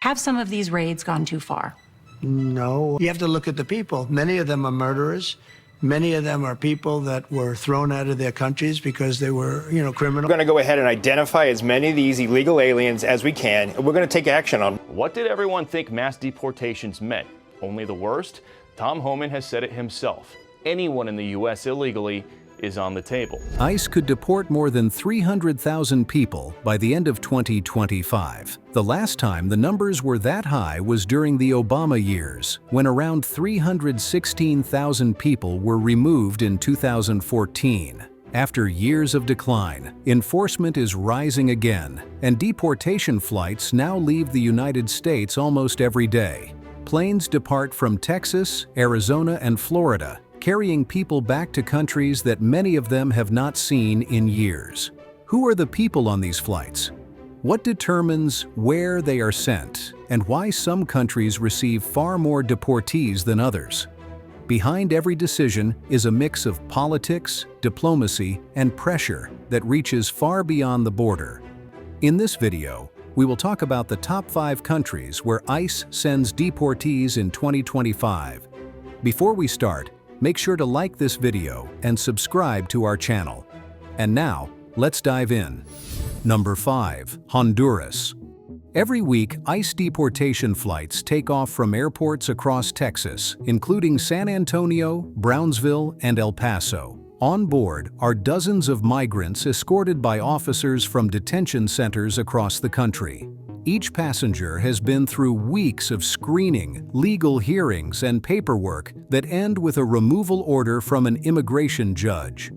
Have some of these raids gone too far? No. You have to look at the people. Many of them are murderers. Many of them are people that were thrown out of their countries because they were, criminal. We're going to go ahead and identify as many of these illegal aliens as we can, and we're going to take action on them. What did everyone think mass deportations meant? Only the worst? Tom Homan has said it himself. Anyone in the U.S. illegally is on the table. ICE could deport more than 300,000 people by the end of 2025. The last time the numbers were that high was during the Obama years, when around 316,000 people were removed in 2014. After years of decline, enforcement is rising again, and deportation flights now leave the United States almost every day. Planes depart from Texas, Arizona, and Florida, carrying people back to countries that many of them have not seen in years. Who are the people on these flights? What determines where they are sent, and why some countries receive far more deportees than others? Behind every decision is a mix of politics, diplomacy, and pressure that reaches far beyond the border. In this video, we will talk about the top 5 countries where ICE sends deportees in 2025. Before we start, make sure to like this video and subscribe to our channel. And now, let's dive in. Number 5. Honduras. Every week, ICE deportation flights take off from airports across Texas, including San Antonio, Brownsville, and El Paso. On board are dozens of migrants escorted by officers from detention centers across the country. Each passenger has been through weeks of screening, legal hearings, and paperwork that end with a removal order from an immigration judge.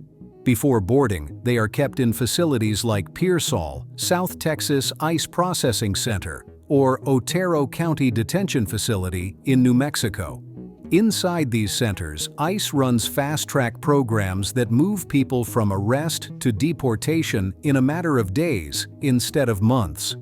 Before boarding, they are kept in facilities like Pearsall, South Texas ICE Processing Center, or Otero County Detention Facility in New Mexico. Inside these centers, ICE runs fast-track programs that move people from arrest to deportation in a matter of days instead of months.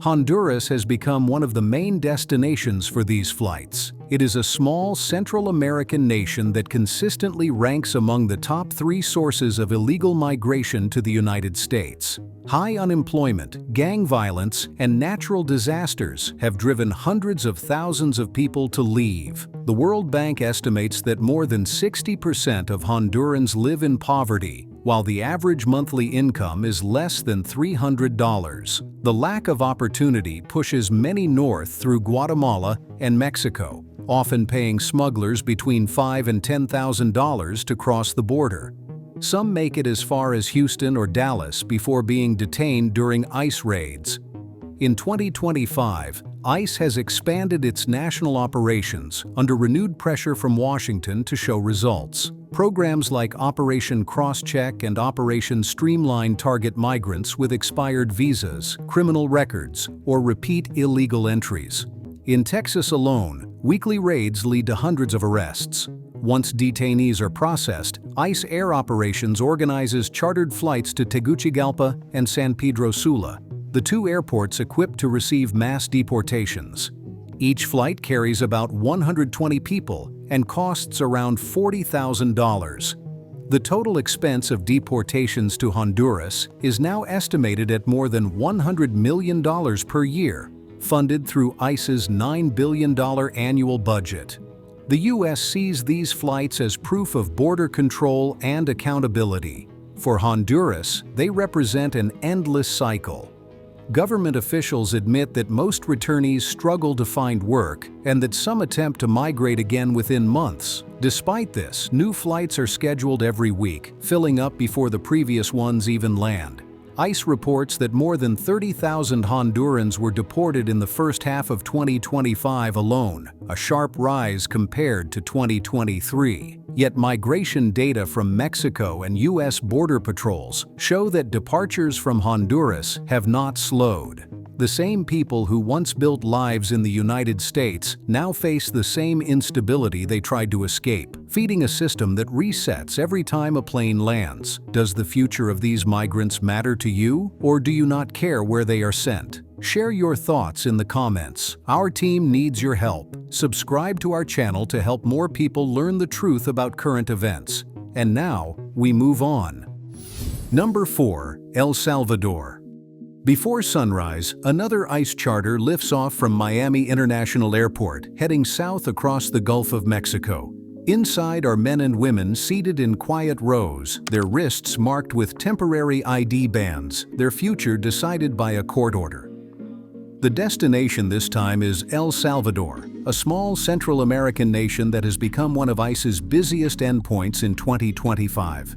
Honduras has become one of the main destinations for these flights. It is a small Central American nation that consistently ranks among the top 3 sources of illegal migration to the United States. High unemployment, gang violence, and natural disasters have driven hundreds of thousands of people to leave. The World Bank estimates that more than 60% of Hondurans live in poverty, while the average monthly income is less than $300. The lack of opportunity pushes many north through Guatemala and Mexico, often paying smugglers between $5,000 and $10,000 to cross the border. Some make it as far as Houston or Dallas before being detained during ICE raids. In 2025, ICE has expanded its national operations under renewed pressure from Washington to show results. Programs like Operation Crosscheck and Operation Streamline target migrants with expired visas, criminal records, or repeat illegal entries. In Texas alone, weekly raids lead to hundreds of arrests. Once detainees are processed, ICE Air Operations organizes chartered flights to Tegucigalpa and San Pedro Sula, the 2 airports equipped to receive mass deportations. Each flight carries about 120 people and costs around $40,000. The total expense of deportations to Honduras is now estimated at more than $100 million per year, funded through ICE's $9 billion annual budget. The U.S. sees these flights as proof of border control and accountability. For Honduras, they represent an endless cycle. Government officials admit that most returnees struggle to find work and that some attempt to migrate again within months. Despite this, new flights are scheduled every week, filling up before the previous ones even land. ICE reports that more than 30,000 Hondurans were deported in the first half of 2025 alone, a sharp rise compared to 2023. Yet migration data from Mexico and U.S. border patrols show that departures from Honduras have not slowed. The same people who once built lives in the United States now face the same instability they tried to escape, feeding a system that resets every time a plane lands. Does the future of these migrants matter to you, or do you not care where they are sent? Share your thoughts in the comments. Our team needs your help. Subscribe to our channel to help more people learn the truth about current events. And now, we move on. Number 4. El Salvador. Before sunrise, another ICE charter lifts off from Miami International Airport, heading south across the Gulf of Mexico. Inside are men and women seated in quiet rows, their wrists marked with temporary ID bands, their future decided by a court order. The destination this time is El Salvador, a small Central American nation that has become one of ICE's busiest endpoints in 2025.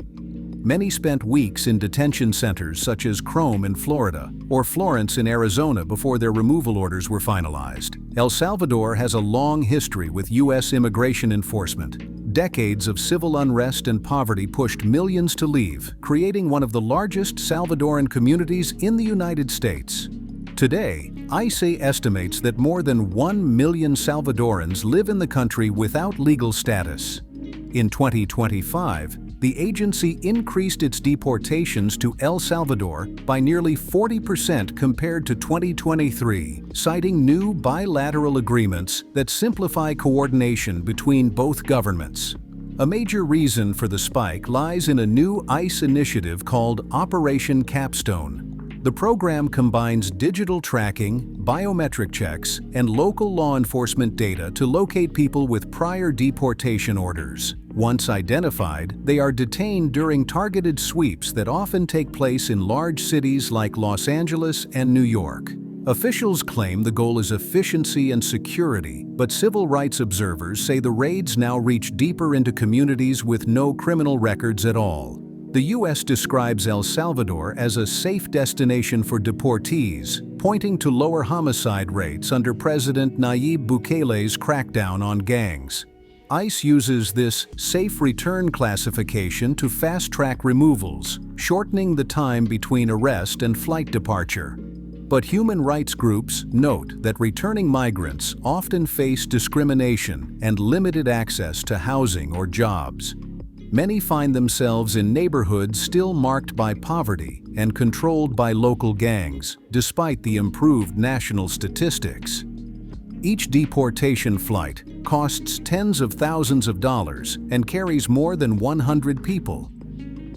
Many spent weeks in detention centers such as Chrome in Florida or Florence in Arizona before their removal orders were finalized. El Salvador has a long history with U.S. immigration enforcement. Decades of civil unrest and poverty pushed millions to leave, creating one of the largest Salvadoran communities in the United States. Today, ICE estimates that more than 1 million Salvadorans live in the country without legal status. In 2025, the agency increased its deportations to El Salvador by nearly 40% compared to 2023, citing new bilateral agreements that simplify coordination between both governments. A major reason for the spike lies in a new ICE initiative called Operation Capstone. The program combines digital tracking, biometric checks, and local law enforcement data to locate people with prior deportation orders. Once identified, they are detained during targeted sweeps that often take place in large cities like Los Angeles and New York. Officials claim the goal is efficiency and security, but civil rights observers say the raids now reach deeper into communities with no criminal records at all. The U.S. describes El Salvador as a safe destination for deportees, pointing to lower homicide rates under President Nayib Bukele's crackdown on gangs. ICE uses this safe return classification to fast-track removals, shortening the time between arrest and flight departure. But human rights groups note that returning migrants often face discrimination and limited access to housing or jobs. Many find themselves in neighborhoods still marked by poverty and controlled by local gangs, despite the improved national statistics. Each deportation flight costs tens of thousands of dollars and carries more than 100 people.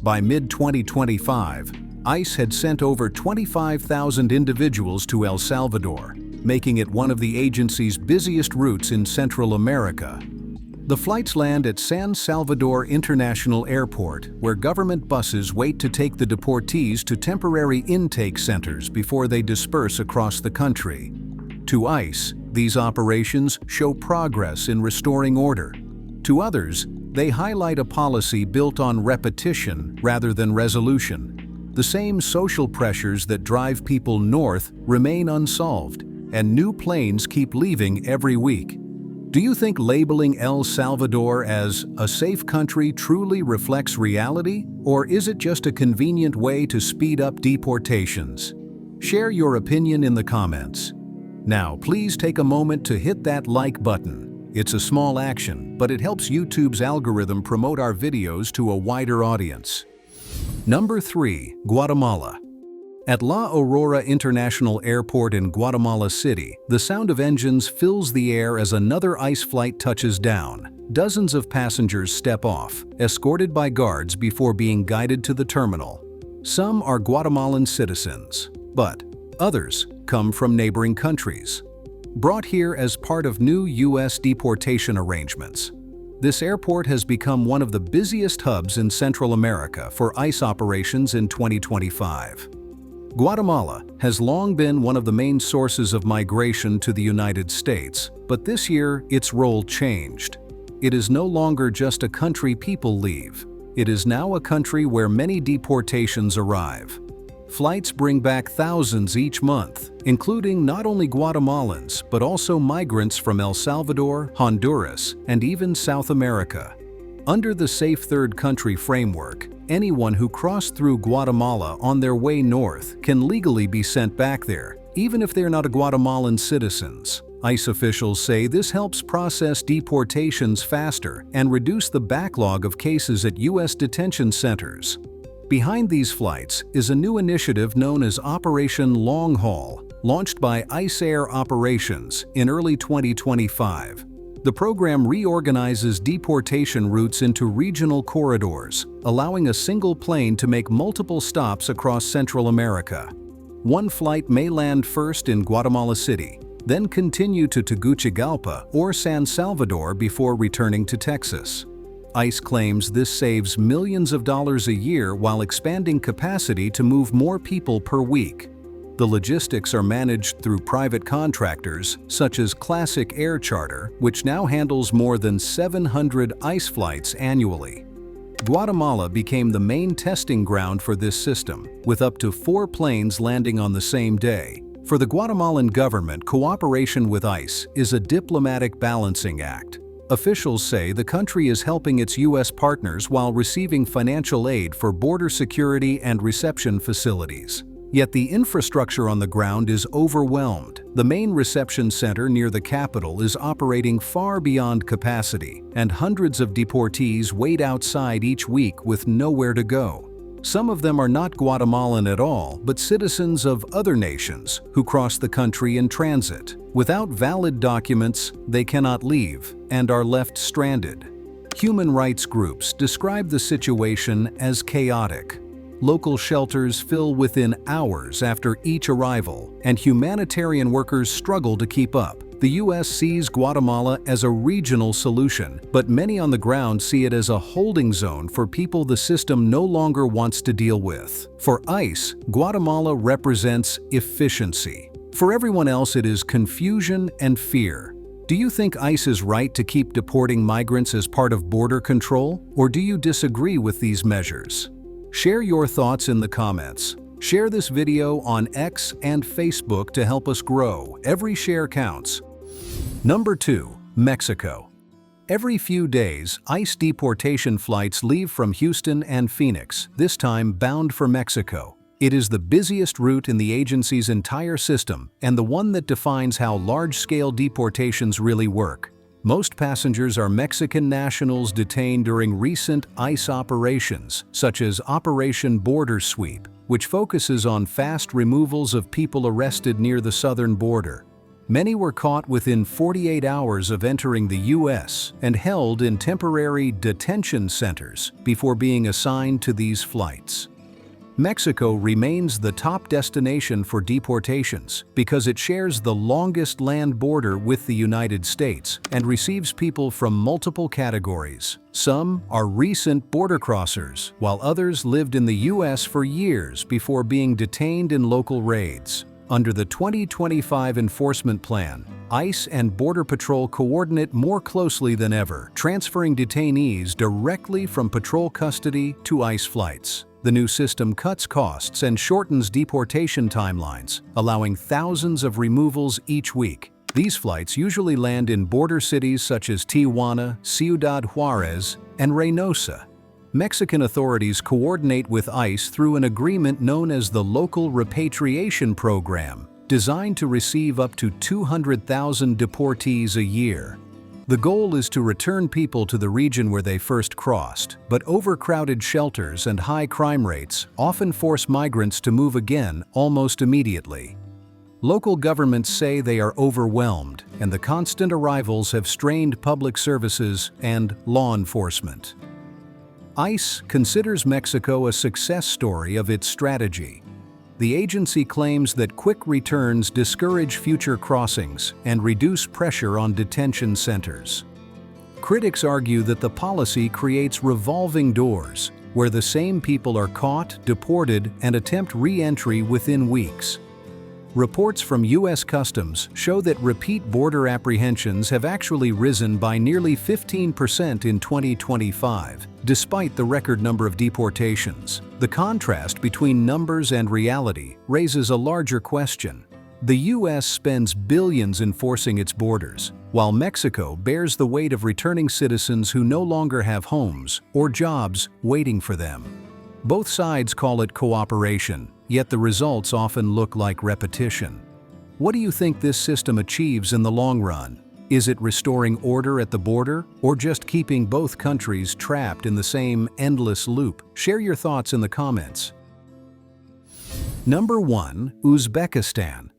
By mid-2025, ICE had sent over 25,000 individuals to El Salvador, making it one of the agency's busiest routes in Central America. The flights land at San Salvador International Airport, where government buses wait to take the deportees to temporary intake centers before they disperse across the country. To ICE, these operations show progress in restoring order. To others, they highlight a policy built on repetition rather than resolution. The same social pressures that drive people north remain unsolved, and new planes keep leaving every week. Do you think labeling El Salvador as a safe country truly reflects reality, or is it just a convenient way to speed up deportations? Share your opinion in the comments. Now, please take a moment to hit that like button. It's a small action, but it helps YouTube's algorithm promote our videos to a wider audience. Number 3. Guatemala. At La Aurora International Airport in Guatemala City, the sound of engines fills the air as another ICE flight touches down. Dozens of passengers step off, escorted by guards before being guided to the terminal. Some are Guatemalan citizens, but others come from neighboring countries. Brought here as part of new U.S. deportation arrangements, this airport has become one of the busiest hubs in Central America for ICE operations in 2025. Guatemala has long been one of the main sources of migration to the United States, but this year its role changed. It is no longer just a country people leave. It is now a country where many deportations arrive. Flights bring back thousands each month, including not only Guatemalans, but also migrants from El Salvador, Honduras, and even South America. Under the Safe Third Country framework, anyone who crossed through Guatemala on their way north can legally be sent back there, even if they're not Guatemalan citizens. ICE officials say this helps process deportations faster and reduce the backlog of cases at U.S. detention centers. Behind these flights is a new initiative known as Operation Long Haul, launched by ICE Air Operations in early 2025. The program reorganizes deportation routes into regional corridors, allowing a single plane to make multiple stops across Central America. One flight may land first in Guatemala City, then continue to Tegucigalpa or San Salvador before returning to Texas. ICE claims this saves millions of dollars a year while expanding capacity to move more people per week. The logistics are managed through private contractors such as Classic Air Charter, which now handles more than 700 ICE flights annually. Guatemala became the main testing ground for this system, with up to 4 planes landing on the same day. For the Guatemalan government, cooperation with ICE is a diplomatic balancing act. Officials say the country is helping its U.S. partners while receiving financial aid for border security and reception facilities. Yet the infrastructure on the ground is overwhelmed. The main reception center near the capital is operating far beyond capacity, and hundreds of deportees wait outside each week with nowhere to go. Some of them are not Guatemalan at all, but citizens of other nations who cross the country in transit. Without valid documents, they cannot leave and are left stranded. Human rights groups describe the situation as chaotic. Local shelters fill within hours after each arrival, and humanitarian workers struggle to keep up. The U.S. sees Guatemala as a regional solution, but many on the ground see it as a holding zone for people the system no longer wants to deal with. For ICE, Guatemala represents efficiency. For everyone else, it is confusion and fear. Do you think ICE is right to keep deporting migrants as part of border control, or do you disagree with these measures? Share your thoughts in the comments. Share this video on X and Facebook to help us grow. Every share counts. Number 2. Mexico. Every few days, ICE deportation flights leave from Houston and Phoenix, this time bound for Mexico. It is the busiest route in the agency's entire system and the one that defines how large-scale deportations really work. Most passengers are Mexican nationals detained during recent ICE operations, such as Operation Border Sweep, which focuses on fast removals of people arrested near the southern border. Many were caught within 48 hours of entering the U.S. and held in temporary detention centers before being assigned to these flights. Mexico remains the top destination for deportations because it shares the longest land border with the United States and receives people from multiple categories. Some are recent border crossers, while others lived in the U.S. for years before being detained in local raids. Under the 2025 enforcement plan, ICE and Border Patrol coordinate more closely than ever, transferring detainees directly from patrol custody to ICE flights. The new system cuts costs and shortens deportation timelines, allowing thousands of removals each week. These flights usually land in border cities such as Tijuana, Ciudad Juarez, and Reynosa. Mexican authorities coordinate with ICE through an agreement known as the Local Repatriation Program, designed to receive up to 200,000 deportees a year. The goal is to return people to the region where they first crossed, but overcrowded shelters and high crime rates often force migrants to move again almost immediately. Local governments say they are overwhelmed, and the constant arrivals have strained public services and law enforcement. ICE considers Mexico a success story of its strategy. The agency claims that quick returns discourage future crossings and reduce pressure on detention centers. Critics argue that the policy creates revolving doors, where the same people are caught, deported, and attempt re-entry within weeks. Reports from U.S. Customs show that repeat border apprehensions have actually risen by nearly 15% in 2025, despite the record number of deportations. The contrast between numbers and reality raises a larger question. The U.S. spends billions enforcing its borders, while Mexico bears the weight of returning citizens who no longer have homes or jobs waiting for them. Both sides call it cooperation, yet the results often look like repetition. What do you think this system achieves in the long run? Is it restoring order at the border, or just keeping both countries trapped in the same endless loop? Share your thoughts in the comments. Number 1. Uzbekistan.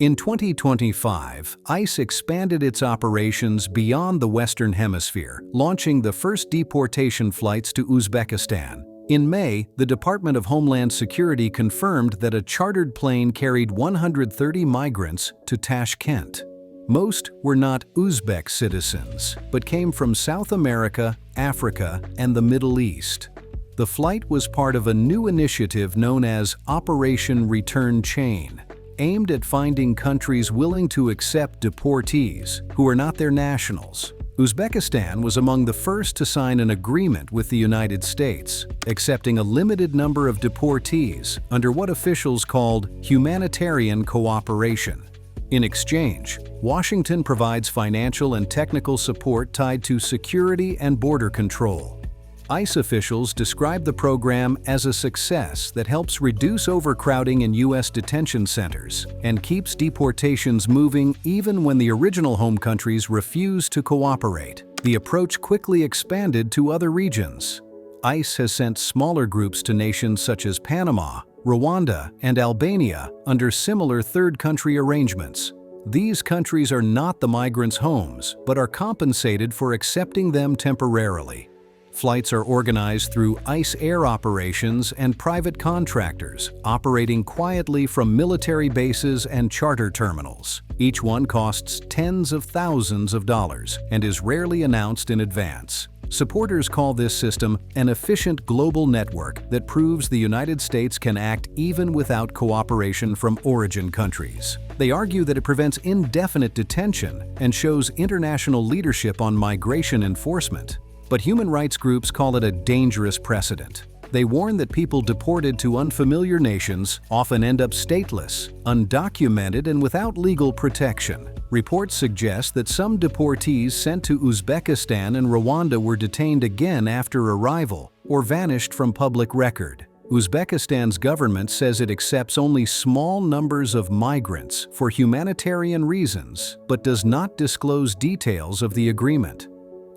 In 2025, ICE expanded its operations beyond the Western Hemisphere, launching the first deportation flights to Uzbekistan. In May, the Department of Homeland Security confirmed that a chartered plane carried 130 migrants to Tashkent. Most were not Uzbek citizens, but came from South America, Africa, and the Middle East. The flight was part of a new initiative known as Operation Return Chain, aimed at finding countries willing to accept deportees who are not their nationals. Uzbekistan was among the first to sign an agreement with the United States, accepting a limited number of deportees under what officials called humanitarian cooperation. In exchange, Washington provides financial and technical support tied to security and border control. ICE officials describe the program as a success that helps reduce overcrowding in U.S. detention centers and keeps deportations moving even when the original home countries refuse to cooperate. The approach quickly expanded to other regions. ICE has sent smaller groups to nations such as Panama, Rwanda, and Albania under similar third-country arrangements. These countries are not the migrants' homes, but are compensated for accepting them temporarily. Flights are organized through ICE air operations and private contractors, operating quietly from military bases and charter terminals. Each one costs tens of thousands of dollars and is rarely announced in advance. Supporters call this system an efficient global network that proves the United States can act even without cooperation from origin countries. They argue that it prevents indefinite detention and shows international leadership on migration enforcement. But human rights groups call it a dangerous precedent. They warn that people deported to unfamiliar nations often end up stateless, undocumented, and without legal protection. Reports suggest that some deportees sent to Uzbekistan and Rwanda were detained again after arrival or vanished from public record. Uzbekistan's government says it accepts only small numbers of migrants for humanitarian reasons, but does not disclose details of the agreement.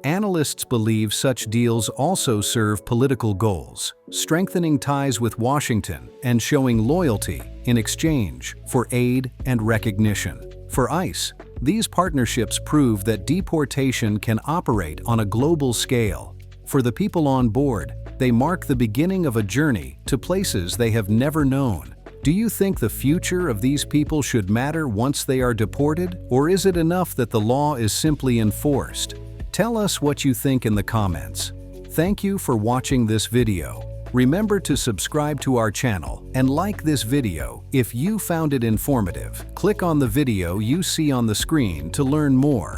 Analysts believe such deals also serve political goals, strengthening ties with Washington and showing loyalty in exchange for aid and recognition. For ICE, these partnerships prove that deportation can operate on a global scale. For the people on board, they mark the beginning of a journey to places they have never known. Do you think the future of these people should matter once they are deported, or is it enough that the law is simply enforced? Tell us what you think in the comments. Thank you for watching this video. Remember to subscribe to our channel and like this video if you found it informative. Click on the video you see on the screen to learn more.